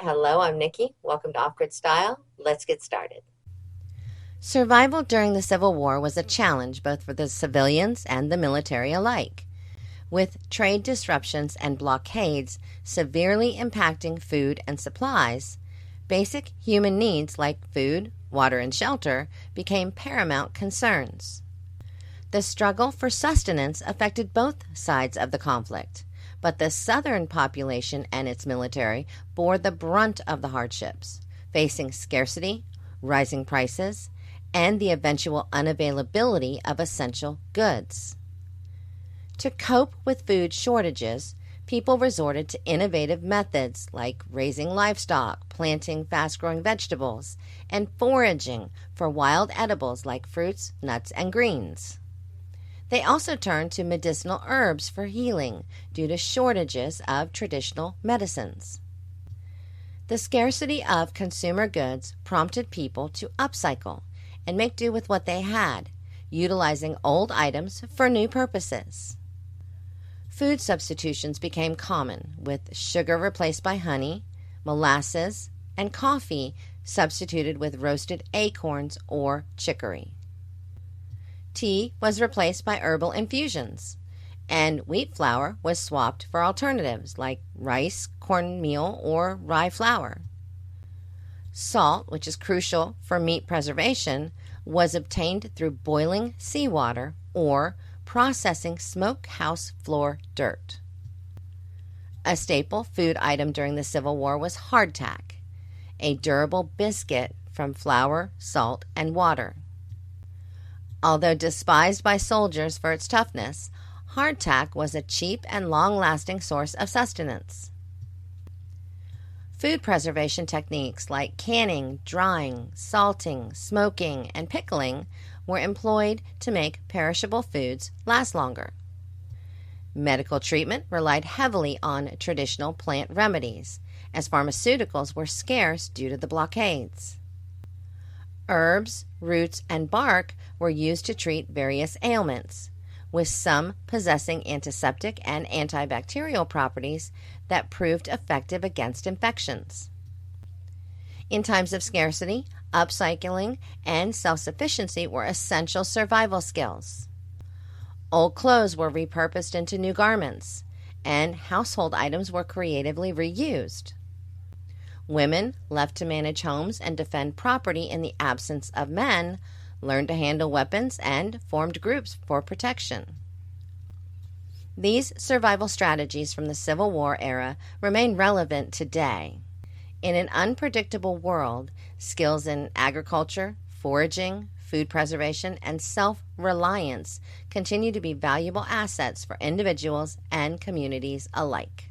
Hello, I'm Nikki. Welcome to Off Grid Style. Let's get started. Survival during the Civil War was a challenge both for the civilians and the military alike, with trade disruptions and blockades severely impacting food and supplies. Basic human needs like food, water, and shelter became paramount concerns. The struggle for sustenance affected both sides of the conflict, but the Southern population and its military bore the brunt of the hardships, facing scarcity, rising prices, and the eventual unavailability of essential goods. To cope with food shortages, people resorted to innovative methods like raising livestock, planting fast-growing vegetables, and foraging for wild edibles like fruits, nuts, and greens. They also turned to medicinal herbs for healing due to shortages of traditional medicines. The scarcity of consumer goods prompted people to upcycle and make do with what they had, utilizing old items for new purposes. Food substitutions became common, with sugar replaced by honey, molasses, and coffee substituted with roasted acorns or chicory. Tea was replaced by herbal infusions, and wheat flour was swapped for alternatives like rice, cornmeal, or rye flour. Salt, which is crucial for meat preservation, was obtained through boiling seawater or processing smokehouse floor dirt. A staple food item during the Civil War was hardtack, a durable biscuit from flour, salt, and water. Although despised by soldiers for its toughness, hardtack was a cheap and long-lasting source of sustenance. Food preservation techniques like canning, drying, salting, smoking, and pickling were employed to make perishable foods last longer. Medical treatment relied heavily on traditional plant remedies, as pharmaceuticals were scarce due to the blockades. Herbs, roots, and bark were used to treat various ailments, with some possessing antiseptic and antibacterial properties that proved effective against infections. In times of scarcity, upcycling and self-sufficiency were essential survival skills. Old clothes were repurposed into new garments, and household items were creatively reused. Women, left to manage homes and defend property in the absence of men, learned to handle weapons and formed groups for protection. These survival strategies from the Civil War era remain relevant today. In an unpredictable world, skills in agriculture, foraging, food preservation, and self-reliance continue to be valuable assets for individuals and communities alike.